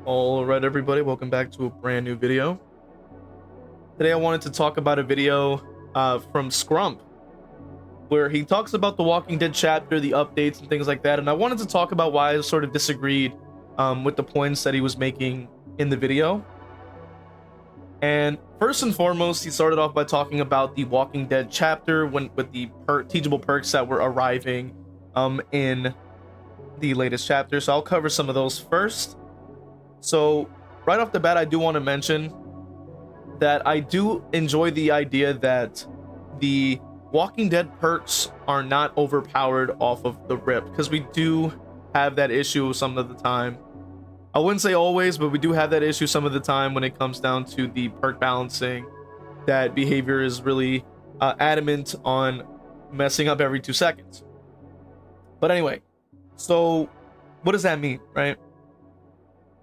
All right, everybody, welcome back to a brand new video. Today, I wanted to talk about a video from Skrump, where he talks about the Walking Dead chapter, the updates, and things like that. And I wanted to talk about why I sort of disagreed with the points that he was making in the video. And first and foremost, he started off by talking about the Walking Dead chapter with the teachable perks that were arriving in the latest chapter. So I'll cover some of those first. So right off the bat, I do want to mention that I do enjoy the idea that the Walking Dead perks are not overpowered off of the rip, because we do have that issue some of the time. I wouldn't say always, but we do have that issue some of the time when it comes down to the perk balancing, that behavior is really adamant on messing up every 2 seconds. But anyway, so what does that mean, right?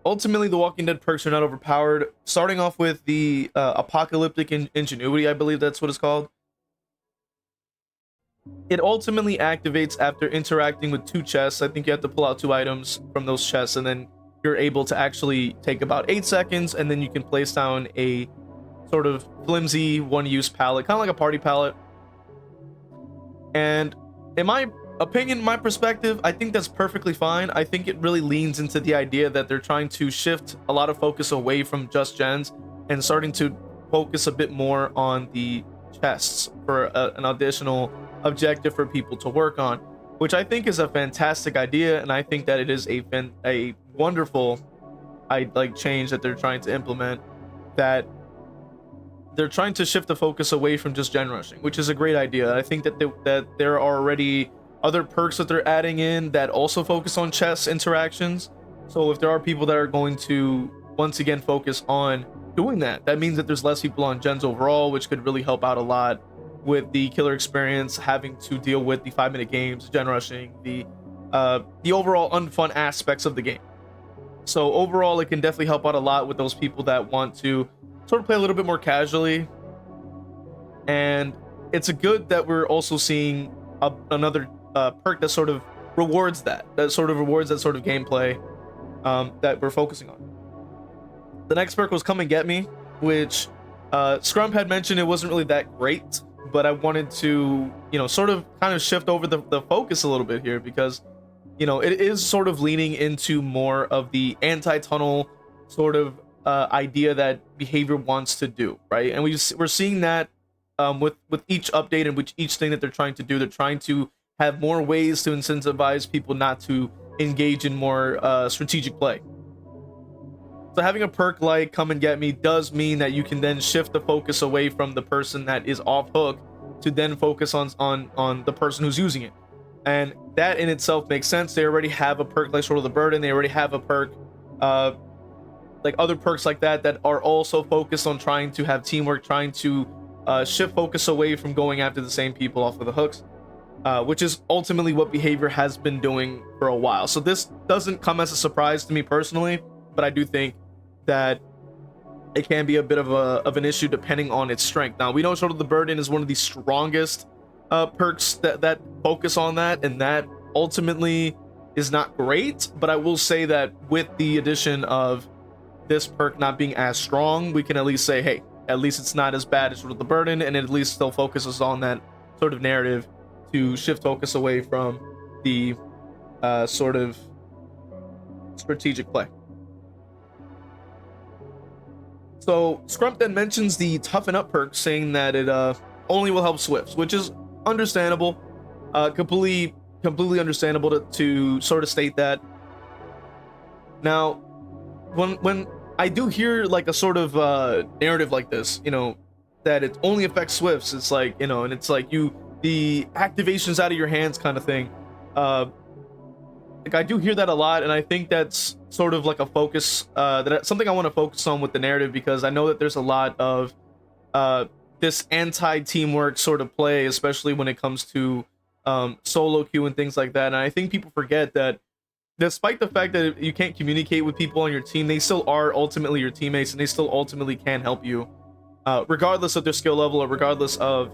Ultimately, the Walking Dead perks are not overpowered. Starting off with the apocalyptic ingenuity, I believe that's what it's called. It ultimately activates after interacting with 2 chests. I think you have to pull out 2 items from those chests, and then you're able to actually take about 8 seconds, and then you can place down a sort of flimsy one-use pallet, kind of like a party pallet. And in my opinion, my perspective, I think that's perfectly fine. I think it really leans into the idea that they're trying to shift a lot of focus away from just gens and starting to focus a bit more on the chests for an additional objective for people to work on, which I think is a fantastic idea. And I think that it is a wonderful change that they're trying to implement, that they're trying to shift the focus away from just gen rushing, which is a great idea. I think that there are already other perks that they're adding in that also focus on chess interactions. So if there are people that are going to once again focus on doing that, that means that there's less people on gens overall, which could really help out a lot with the killer experience, having to deal with the 5-minute games, gen rushing, the overall unfun aspects of the game. So overall, it can definitely help out a lot with those people that want to sort of play a little bit more casually. And it's a good that we're also seeing another perk that sort of rewards that sort of gameplay that we're focusing on. The next perk was Come and Get Me, which Skrump had mentioned it wasn't really that great, but I wanted to, sort of kind of shift over the focus a little bit here, because, it is sort of leaning into more of the anti-tunnel sort of idea that behavior wants to do, right? And we're seeing that with each update and with each thing that they're trying to do. They're trying to have more ways to incentivize people not to engage in more strategic play. So having a perk like Come and Get Me does mean that you can then shift the focus away from the person that is off hook to then focus on the person who's using it. And that in itself makes sense. They already have a perk like Sort of the Burden. They already have a perk like other perks like that are also focused on trying to have teamwork, trying to shift focus away from going after the same people off of the hooks, which is ultimately what behavior has been doing for a while. So this doesn't come as a surprise to me personally, but I do think that it can be a bit of an issue depending on its strength. Now, we know Sort of the Burden is one of the strongest perks that focus on that, and that ultimately is not great. But I will say that with the addition of this perk not being as strong, we can at least say, hey, at least it's not as bad as Sort of the Burden, and it at least still focuses on that sort of narrative to shift focus away from the sort of strategic play. So Skrump then mentions the Toughen Up perk, saying that it only will help Swifts, which is understandable, completely understandable to sort of state that. Now, when I do hear like a sort of narrative like this, that it only affects Swifts, it's like, and it's like the activation's out of your hands kind of thing. Like I do hear that a lot, and I think that's sort of like a focus, something I want to focus on with the narrative, because I know that there's a lot of this anti-teamwork sort of play, especially when it comes to solo queue and things like that. And I think people forget that despite the fact that you can't communicate with people on your team, they still are ultimately your teammates, and they still ultimately can help you, regardless of their skill level or regardless of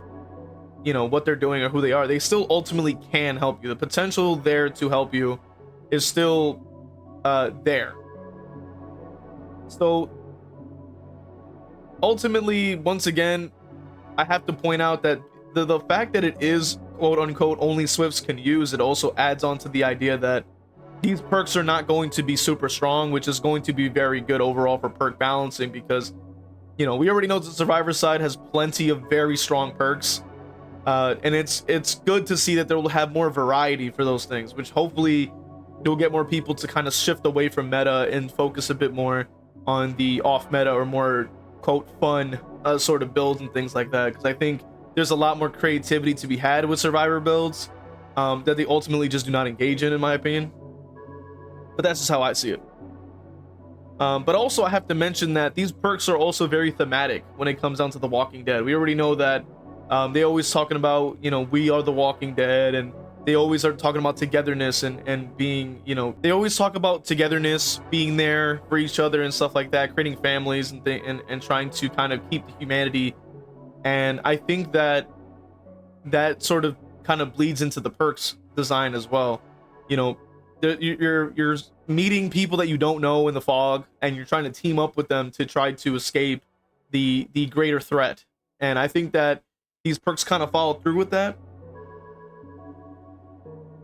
what they're doing or who they are. They still ultimately can help you. The potential there to help you is still there. So ultimately, once again, I have to point out that the fact that it is quote unquote only Swifts can use, it also adds on to the idea that these perks are not going to be super strong, which is going to be very good overall for perk balancing, because we already know the survivor side has plenty of very strong perks, and it's good to see that they'll have more variety for those things, which hopefully you'll get more people to kind of shift away from meta and focus a bit more on the off meta or more quote fun sort of builds and things like that, because I think there's a lot more creativity to be had with survivor builds that they ultimately just do not engage in my opinion. But that's just how I see it. But also I have to mention that these perks are also very thematic when it comes down to The Walking Dead. We already know that they always talking about, we are the Walking Dead, and they always are talking about togetherness and being, they always talk about togetherness, being there for each other and stuff like that, creating families and trying to kind of keep the humanity. And I think that sort of kind of bleeds into the perks design as well. You're meeting people that you don't know in the fog, and you're trying to team up with them to try to escape the greater threat. And I think that these perks kind of follow through with that.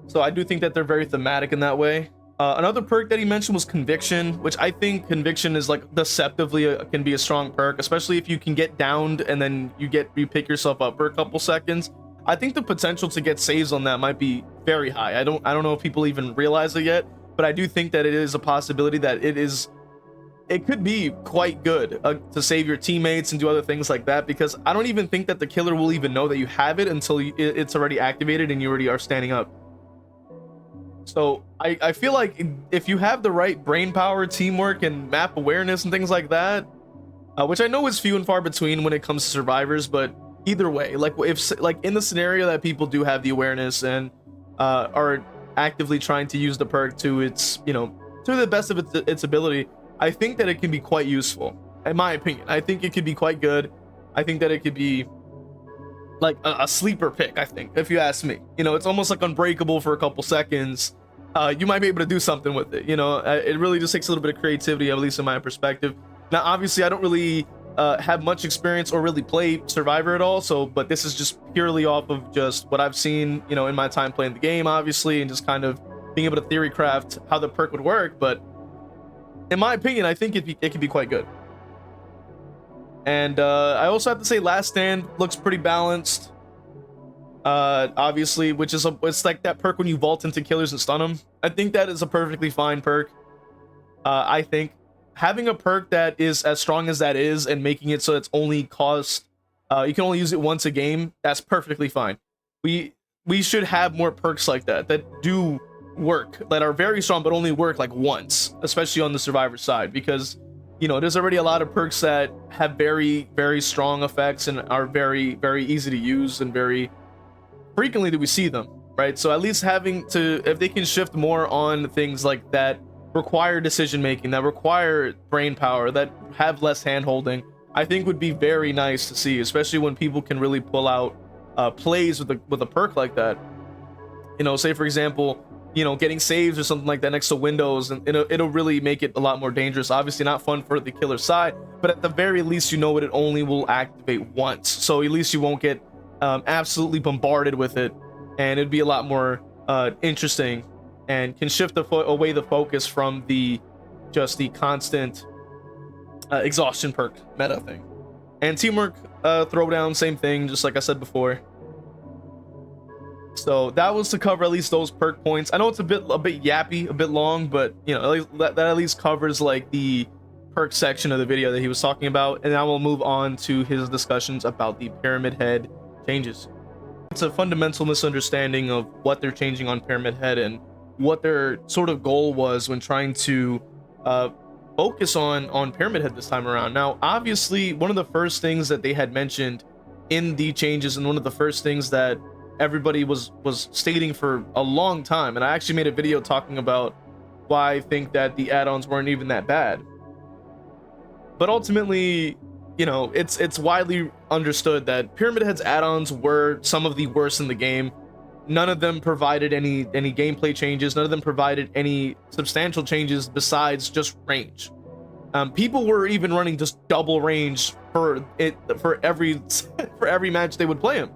So I do think that they're very thematic in that way. Another perk that he mentioned was Conviction, which I think Conviction is like deceptively can be a strong perk, especially if you can get downed and then you pick yourself up for a couple seconds. I think the potential to get saves on that might be very high. I don't know if people even realize it yet, but I do think that it is a possibility that it could be quite good to save your teammates and do other things like that, because I don't even think that the killer will even know that you have it until it's already activated and you already are standing up. So I feel like if you have the right brain power, teamwork, and map awareness and things like that, which I know is few and far between when it comes to survivors, but either way, like if in the scenario that people do have the awareness and are actively trying to use the perk to its to the best of its ability, I think that it can be quite useful. In my opinion, I think it could be quite good. I think that it could be like a sleeper pick. I think, if you ask me, it's almost like unbreakable for a couple seconds. You might be able to do something with it. It really just takes a little bit of creativity, at least in my perspective. Now, obviously, I don't really have much experience or really play Survivor at all, but this is just purely off of just what I've seen, in my time playing the game, obviously, and just kind of being able to theory craft how the perk would work. But in my opinion, I think it could be quite good. And I also have to say Last Stand looks pretty balanced, obviously, which is it's like that perk when you vault into killers and stun them. I think that is a perfectly fine perk. I think having a perk that is as strong as that is and making it so it's only cost you can only use it once a game, that's perfectly fine. We should have more perks like that do work, that are very strong but only work like once, especially on the survivor side, because there's already a lot of perks that have very, very strong effects and are very, very easy to use, and very frequently do we see them, right? So at least if they can shift more on things like that require decision making, that require brain power, that have less hand holding, I think would be very nice to see, especially when people can really pull out plays with a perk like that. Say for example, getting saves or something like that next to windows, and it'll really make it a lot more dangerous. Obviously not fun for the killer side, but at the very least it only will activate once, so at least you won't get absolutely bombarded with it, and it'd be a lot more interesting, and can shift away the focus from the constant exhaustion perk meta thing. And teamwork throwdown, same thing, just like I said before. So that was to cover at least those perk points. I know it's a bit yappy, a bit long, but that at least covers like the perk section of the video that he was talking about. And now we'll move on to his discussions about the Pyramid Head changes. It's a fundamental misunderstanding of what they're changing on Pyramid Head and what their sort of goal was when trying to focus on Pyramid Head this time around. Now, obviously, one of the first things that they had mentioned in the changes, and one of the first things that everybody was stating for a long time, and I actually made a video talking about why I think that the add-ons weren't even that bad, but ultimately, it's widely understood that Pyramid Head's add-ons were some of the worst in the game. None of them provided any gameplay changes. None of them provided any substantial changes besides just range. People were even running just double range for every for every match they would play him.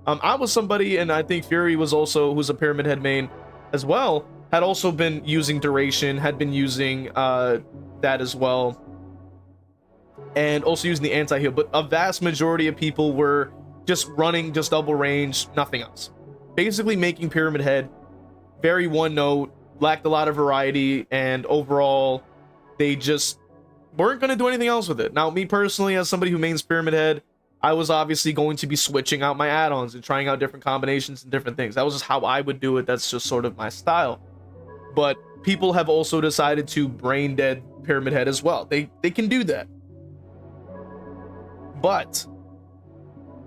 I was somebody, and I think Fury was also, who's a Pyramid Head main as well, had also been using duration, had been using that as well, and also using the anti-heal. But a vast majority of people were just running just double range, nothing else. Basically making Pyramid Head very one note, lacked a lot of variety, and overall they just weren't going to do anything else with it. Now, me personally, as somebody who mains Pyramid Head, I was obviously going to be switching out my add-ons and trying out different combinations and different things. That was just how I would do it. That's just sort of my style. But people have also decided to brain dead Pyramid Head as well. They can do that. But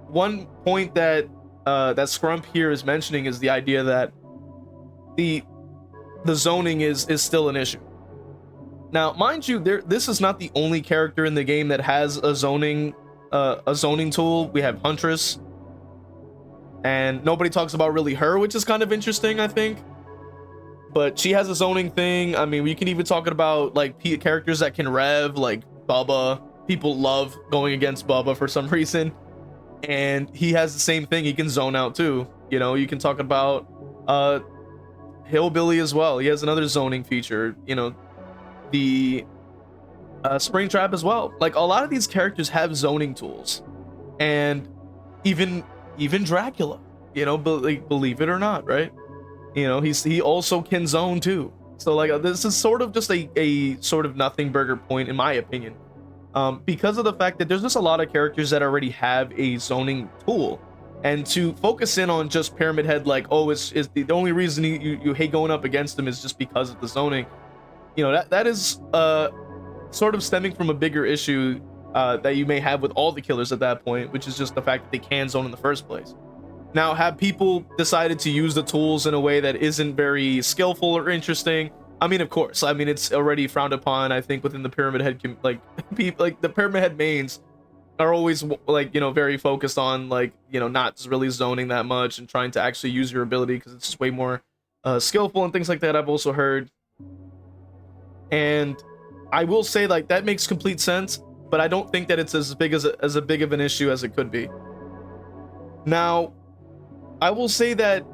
one point that that Skrump here is mentioning is the idea that the zoning is still an issue. Now, mind you, this is not the only character in the game that has a zoning tool. We have Huntress, and nobody talks about really her, which is kind of interesting, I think. But she has a zoning thing. I mean, we can even talk about like characters that can rev, like Bubba. People love going against Bubba for some reason, and he has the same thing. He can zone out too. You know, you can talk about Hillbilly as well. He has another zoning feature. You know, the Springtrap as well. Like, a lot of these characters have zoning tools, and even Dracula, you know, believe it or not, right? You know, he also can zone too. So like, this is sort of just a sort of nothing burger point, in my opinion, because of the fact that there's just a lot of characters that already have a zoning tool, and to focus in on just Pyramid Head, like, oh, is the only reason you hate going up against him is just because of the zoning. You know, that is sort of stemming from a bigger issue that you may have with all the killers at that point, which is just the fact that they can zone in the first place. Now, have people decided to use the tools in a way that isn't very skillful or interesting? I mean, of course. I mean, it's already frowned upon, I think, within the Pyramid Head, like, people, like the Pyramid Head mains are always, like, you know, very focused on, like, you know, not really zoning that much and trying to actually use your ability because it's way more skillful and things like that. I've also heard. And I will say, like, that makes complete sense, but I don't think that it's as big of an issue as it could be. Now, I will say that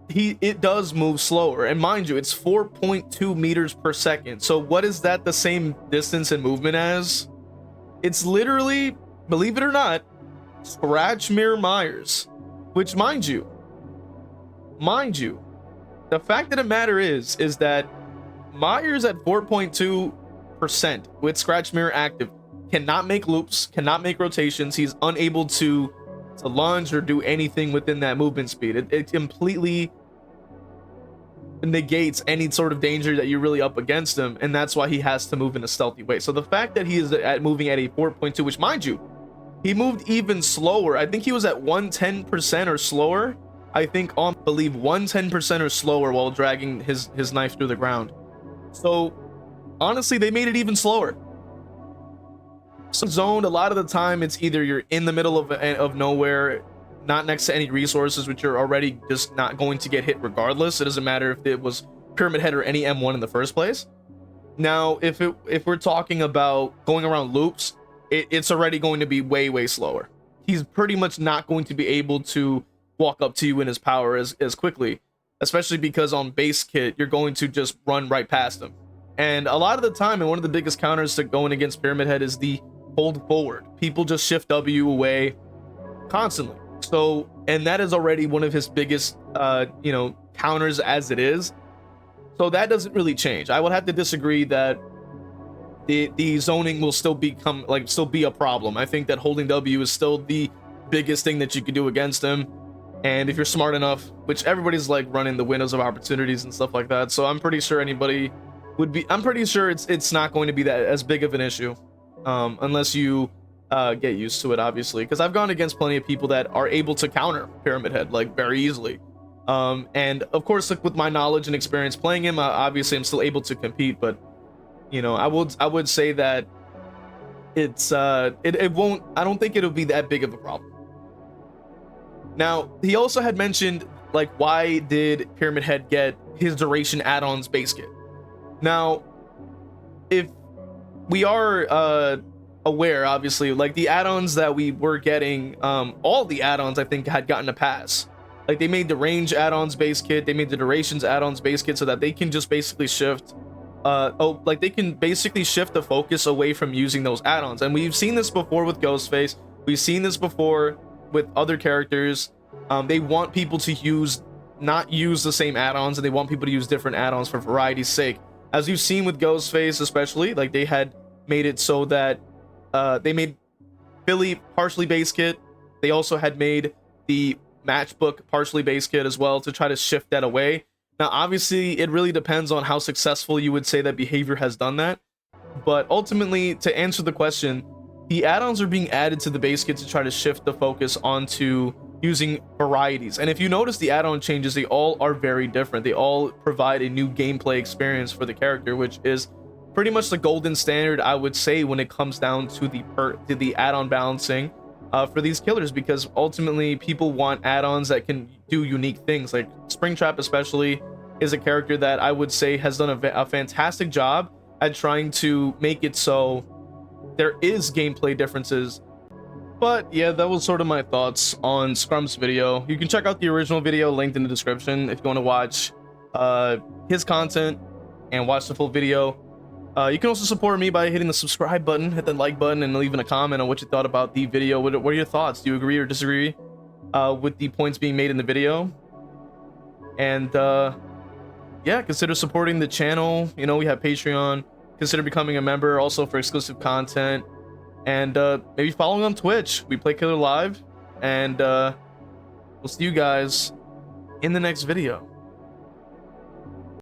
it does move slower, and mind you, it's 4.2 meters per second. So what is that the same distance and movement as? It's literally, believe it or not, Scratch Mirror Myers, which, mind you, the fact of the matter is that Myers at 4.2% with Scratch Mirror active cannot make loops, cannot make rotations. He's unable to lunge or do anything within that movement speed. It completely negates any sort of danger that you're really up against him, and that's why he has to move in a stealthy way. So the fact that he is moving at a 4.2, which, mind you, he moved even slower. I think he was at 110% or slower. I think on believe 110% or slower while dragging his knife through the ground. So honestly, they made it even slower. So zoned, a lot of the time it's either you're in the middle of nowhere, not next to any resources, which you're already just not going to get hit regardless. It doesn't matter if it was Pyramid Head or any M1 in the first place. Now, if we're talking about going around loops, it's already going to be way slower. He's pretty much not going to be able to walk up to you in his power as quickly, especially because on basekit you're going to just run right past him. And a lot of the time, and one of the biggest counters to going against Pyramid Head is the hold forward. People just shift W away constantly. So, and that is already one of his biggest you know, counters as it is. So that doesn't really change. I would have to disagree that the zoning will still be a problem. I think that holding W is still the biggest thing that you could do against him. And if you're smart enough, which everybody's like running the windows of opportunities and stuff like that, so I'm pretty sure anybody would be, I'm pretty sure it's not going to be that as big of an issue, unless you get used to it, obviously, because I've gone against plenty of people that are able to counter Pyramid Head like very easily, and of course, like, with my knowledge and experience playing him, obviously I'm still able to compete. But you know, I would say that it's it won't, I don't think it'll be that big of a problem. Now, he also had mentioned, like, why did Pyramid Head get his duration add-ons basekit? Now, if we are aware, obviously, like the add-ons that we were getting, all the add-ons I think had gotten a pass. Like they made the range add-ons base kit, they made the durations add-ons base kit so that they can just basically shift like they can basically shift the focus away from using those add-ons. And we've seen this before with Ghostface, we've seen this before with other characters. They want people to not use the same add-ons, and they want people to use different add-ons for variety's sake. As you've seen with Ghostface especially, like they had made it so that they made Philly partially base kit. They also had made the matchbook partially base kit as well to try to shift that away. Now, obviously, it really depends on how successful you would say that behavior has done that. But ultimately, to answer the question, the add-ons are being added to the base kit to try to shift the focus onto using varieties. And if you notice the add-on changes, they all are very different. They all provide a new gameplay experience for the character, which is pretty much the golden standard, I would say, when it comes down to the add-on balancing for these killers, because ultimately people want add-ons that can do unique things. Like Springtrap especially is a character that I would say has done a fantastic job at trying to make it so there is gameplay differences. But yeah, that was sort of my thoughts on Skrump's video. You can check out the original video linked in the description if you want to watch his content and watch the full video. You can also support me by hitting the subscribe button, hit the like button, and leaving a comment on what you thought about the video. What are your thoughts? Do you agree or disagree with the points being made in the video? And yeah, consider supporting the channel. You know, we have Patreon. Consider becoming a member also for exclusive content. And maybe following on Twitch. We play Killer Live. And we'll see you guys in the next video.